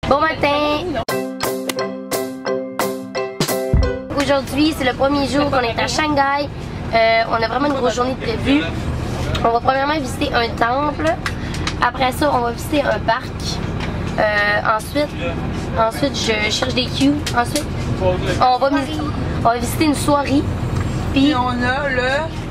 Bon matin! Aujourd'hui, c'est le premier jour qu'on est à Shanghai. On a vraiment une grosse journée de prévue. On va premièrement visiter un temple. Après ça, on va visiter un parc. Ensuite, je cherche des queues. Ensuite, on va visiter une soirée. Puis on a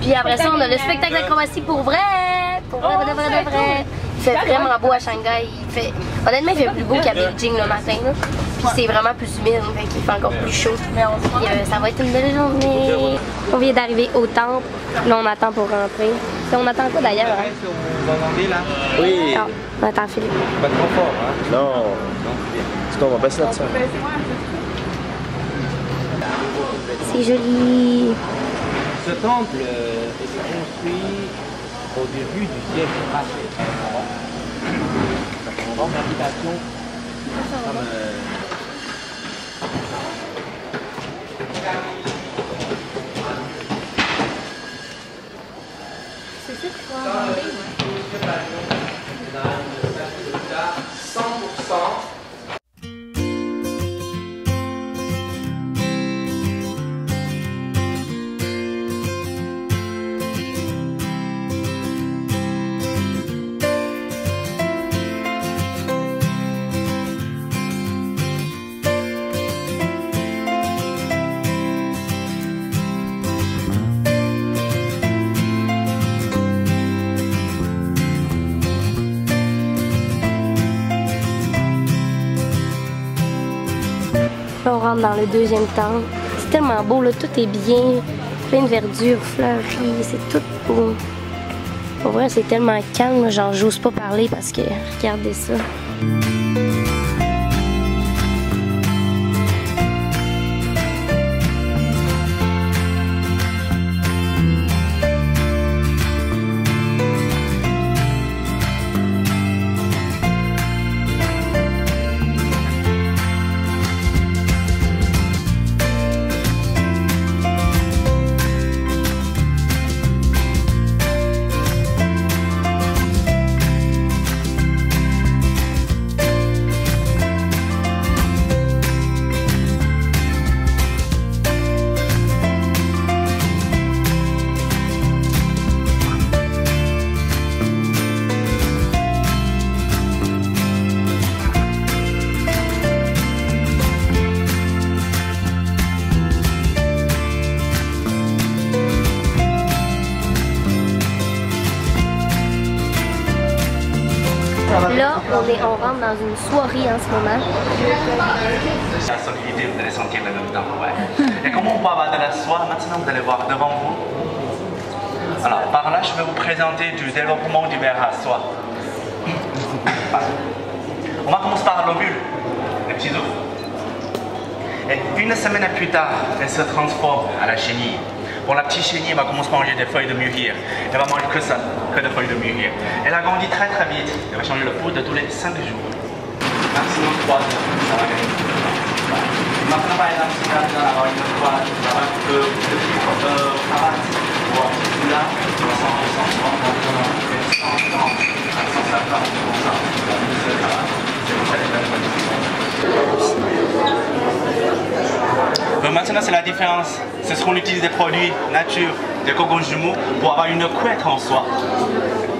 Puis après ça, on a le spectacle d'acrobatie pour vrai! Pour vrai, vrai. Il fait vraiment beau à Shanghai. Honnêtement, il fait plus beau qu'à Beijing le matin. Là. Puis c'est vraiment plus humide, donc il fait encore plus chaud. Puis ça va être une belle journée. On vient d'arriver au temple. Là, on attend pour rentrer. Et on attend quoi d'ailleurs? Hein? Oui. Ah, on attend Philippe. Pas trop fort, hein? Non. Parce qu'on va baisser là-dessus. C'est joli. Ce temple est construit au début du siècle passé. C'est une grande habitation comme c'est ça qu'il faut inventer, ouais. 100%. Là, on rentre dans le deuxième temple. C'est tellement beau, là, tout est bien, plein de verdure, fleuri, c'est tout beau. Pour vrai, c'est tellement calme, genre j'ose pas parler parce que regardez ça. Là, on rentre dans une soirée en ce moment. La solidité, vous allez sentir le même temps. Ouais. Et comment on peut avoir de la soie? Maintenant, vous allez voir devant vous. Alors, par là, je vais vous présenter du développement du verre à soie. On va commencer par l'ovule, les petits os. Et une semaine plus tard, elle se transforme à la chenille. Pour la petite chenille, elle va commencer à manger des feuilles de mûrier. Elle va manger que ça, que des feuilles de mûrier. Elle a grandi très très vite. Elle va changer le pot de tous les 5 jours. Maximum 3 heures, ça va gagner. Maintenant, par exemple, si vous allez avoir une toile, ça va que le petit cravate, ou un petit foulard, 100%, 150, 150, maintenant, c'est la différence. C'est ce qu'on utilise des produits nature, des cocons jumeaux, pour avoir une couette en soie.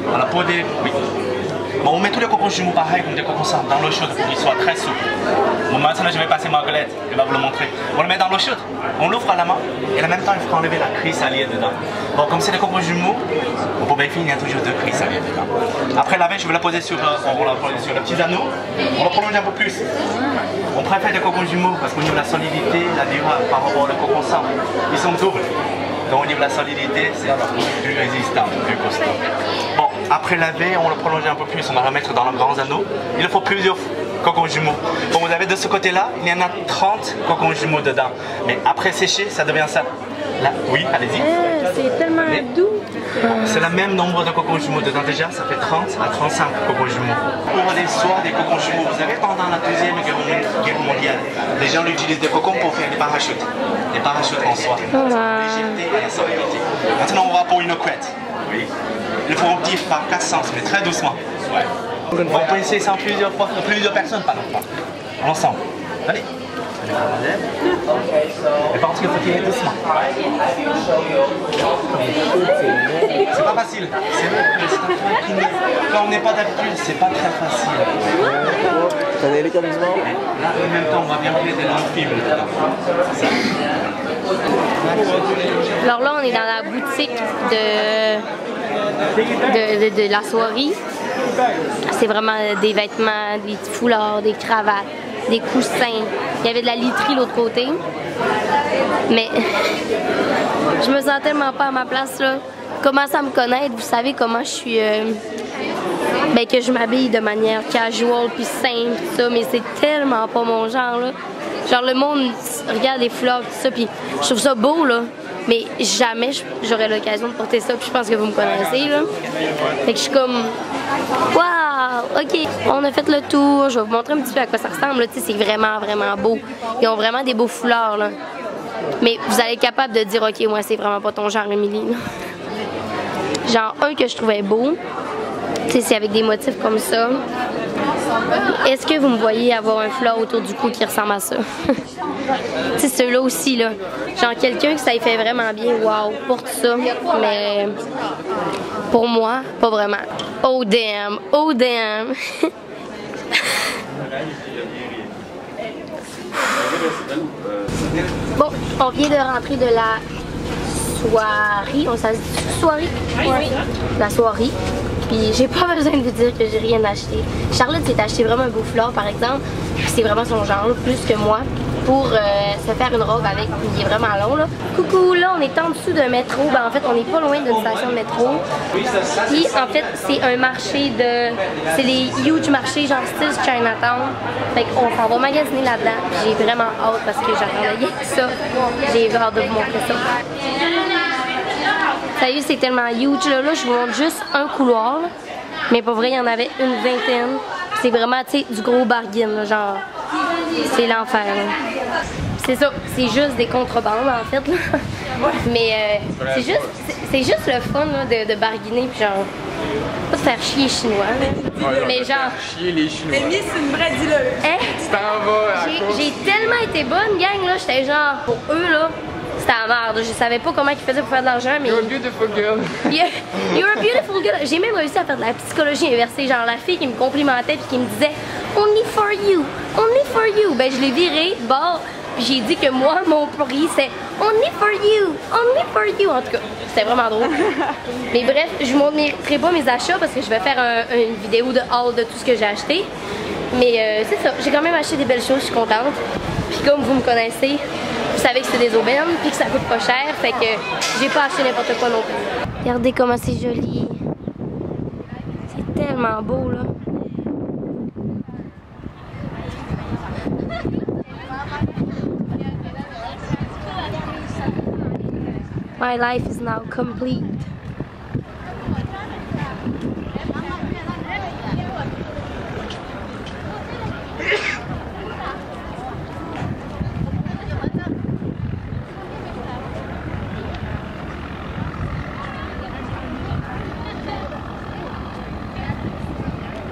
Voilà, pour des... Oui. Bon, on met tous les cocons jumeaux pareil, comme des cocons simples, dans l'eau chaude pour qu'ils soient très souples. Bon, maintenant, je vais passer Marguerite, elle va vous le montrer. On le met dans l'eau chaude, on l'ouvre à la main, et en même temps, il faut enlever la chrysalide dedans. Bon, comme c'est des cocons jumeaux, on peut vérifier, il y a toujours 2 chrysalides dedans. Après laver, je vais la poser sur, on va la poser sur le petit anneau, on va prolonger un peu plus. On préfère des cocons jumeaux parce qu'au niveau de la solidité, la durée par rapport aux cocons simples, ils sont doubles. Donc au niveau de la solidité, c'est plus résistant, plus costaud. Bon, après laver, on le prolonge un peu plus, on va la mettre dans le grand anneau. Il faut plusieurs cocons jumeaux. Bon, vous avez de ce côté-là, il y en a 30 cocons jumeaux dedans. Mais après sécher, ça devient ça. Là, oui, allez-y. C'est tellement doux. C'est le même nombre de cocons jumeaux dedans déjà, ça fait 30 à 35 cocons jumeaux. Pour les soies des cocons jumeaux, vous savez, pendant la Deuxième Guerre mondiale, les gens utilisent des cocons pour faire des parachutes. Des parachutes en soie. Légèreté et la solidité. Maintenant, on va pour une couette. Oui. Il faut remplir par 4 sens, mais très doucement. Ouais. On peut essayer ça en plusieurs personnes, pas longtemps. ensemble. Allez. Mais par contre, il faut qu'il y ait doucement. C'est pas facile. C'est vrai que quand on n'est pas d'habitude, c'est pas très facile. Ça allait comme ça. Là, en même temps, on va bien regarder dans le film. Alors là, on est dans la boutique de la soirée. C'est vraiment des vêtements, des foulards, des cravates, des coussins. Il y avait de la literie de l'autre côté. Mais je me sens tellement pas à ma place là. Commencez à me connaître, vous savez comment je suis... ben que je m'habille de manière casual puis simple, tout ça, mais c'est tellement pas mon genre là. Genre le monde regarde les foulards tout ça, puis je trouve ça beau là. Mais jamais j'aurais l'occasion de porter ça, puis je pense que vous me connaissez là. Fait que je suis comme... Waouh! Ok, on a fait le tour, je vais vous montrer un petit peu à quoi ça ressemble là. Tu sais, c'est vraiment, vraiment beau. Ils ont vraiment des beaux foulards là. Mais vous allez être capable de dire, ok, moi c'est vraiment pas ton genre, Émilie. Genre un que je trouvais beau, tu sais, c'est avec des motifs comme ça. Est-ce que vous me voyez avoir un foulard autour du cou qui ressemble à ça? Tu sais, ceux-là aussi, là. Genre quelqu'un que ça y fait vraiment bien, waouh, porte ça. Mais pour moi, pas vraiment. Oh damn, oh damn. Bon, on vient de rentrer de la soirée. On s'est dit soirée? Ouais. La soirée. Puis j'ai pas besoin de vous dire que j'ai rien acheté. Charlotte s'est acheté vraiment un beau foulard par exemple. C'est vraiment son genre, plus que moi. Pour se faire une robe avec, il est vraiment long là. Coucou, là on est en dessous d'un métro, ben en fait on n'est pas loin d'une station de métro. Puis en fait c'est un marché de, c'est des huge marchés genre style Chinatown. Fait qu'on s'en va magasiner là-dedans. J'ai vraiment hâte parce que j'attendais rien que ça. J'ai hâte de vous montrer ça. Sérieux, c'est tellement huge là, je vous montre juste un couloir là. Mais pour vrai il y en avait une vingtaine. C'est vraiment tu sais du gros bargain là, genre. C'est l'enfer. C'est ça, c'est juste des contrebandes en fait. Là. Mais c'est juste le fun là, de barguiner puis genre pas de faire chier les Chinois. Mais genre. Chier les Chinois. Amy, c'est une vraie dealer. Hein? Tu t'en vas. J'ai tellement été bonne, gang là, j'étais genre pour eux là. C'était la merde, je savais pas comment ils faisaient pour faire de l'argent, mais... You're a beautiful girl. You're a beautiful girl. J'ai même réussi à faire de la psychologie inversée, genre la fille qui me complimentait puis qui me disait « Only for you, only for you ». Ben je l'ai viré de bord, puis j'ai dit que moi, mon prix, c'est « Only for you, only for you ». En tout cas, c'était vraiment drôle. Mais bref, je vous montrerai pas mes achats parce que je vais faire une vidéo de haul de tout ce que j'ai acheté. Mais c'est ça, j'ai quand même acheté des belles choses, je suis contente. Puis comme vous me connaissez, vous savez que c'est des aubaines, puis que ça coûte pas cher, fait que j'ai pas acheté n'importe quoi non plus. Regardez comment c'est joli. C'est tellement beau, là. My life is now complete.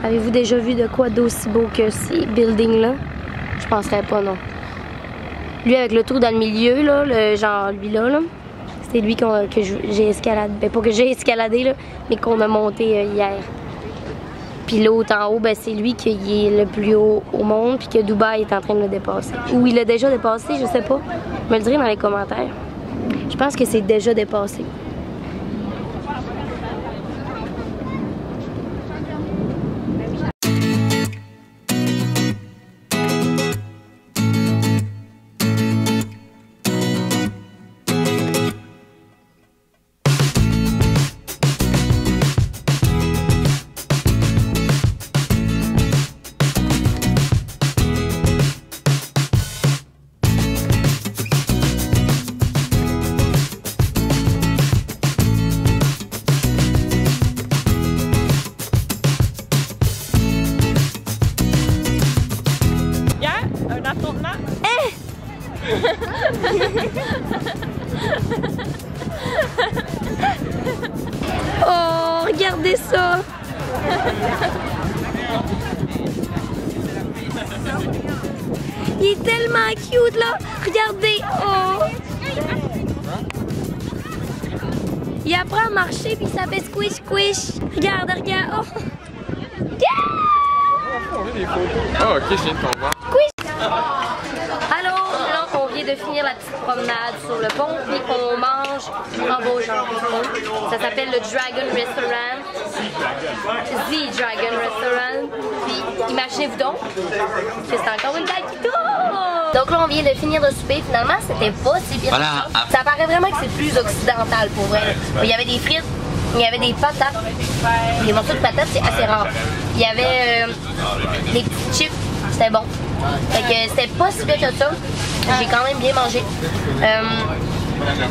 Avez-vous déjà vu de quoi d'aussi beau que ces buildings-là? Je penserais pas, non. Lui avec le trou dans le milieu, là, le genre lui-là, là, c'est lui que j'ai escaladé. Ben, pas que j'ai escaladé, là, mais qu'on a monté hier. Puis l'autre en haut, ben, c'est lui qui est le plus haut au monde, puis que Dubaï est en train de le dépasser. Ou il l'a déjà dépassé, je sais pas. Me le direz dans les commentaires. Je pense que c'est déjà dépassé. Oh, regardez ça! Il est tellement cute là. Regardez. Oh. Il apprend à marcher puis ça fait squish squish. Regarde, regarde. Oh. Ah, ok, je viens de comprendre. Alors, là, on vient de finir la petite promenade sur le pont, puis on mange en beau genre. Ça s'appelle le Dragon Restaurant. The Dragon Restaurant. Puis, imaginez-vous donc que c'est encore une taquito! Donc là, on vient de finir de souper. Finalement, c'était pas si bien. Voilà. Ça paraît vraiment que c'est plus occidental pour vrai. Il y avait des frites, il y avait des patates. Les morceaux de patates, c'est assez rare. Il y avait des petits chips. C'était bon. Fait que c'était pas si bien que ça. J'ai quand même bien mangé.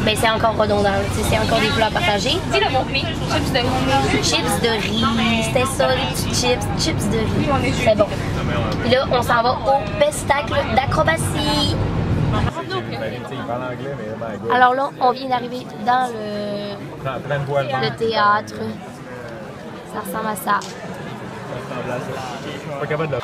Ben c'est encore redondant. C'est encore des plats partagés. Dis le mot-clé. Chips de riz. Chips de riz. C'était ça, les petits chips. Chips de riz. C'était bon. Puis là, on s'en va au pestacle d'acrobatie. Alors là, on vient d'arriver dans le théâtre. Ça ressemble à ça. Pas capable de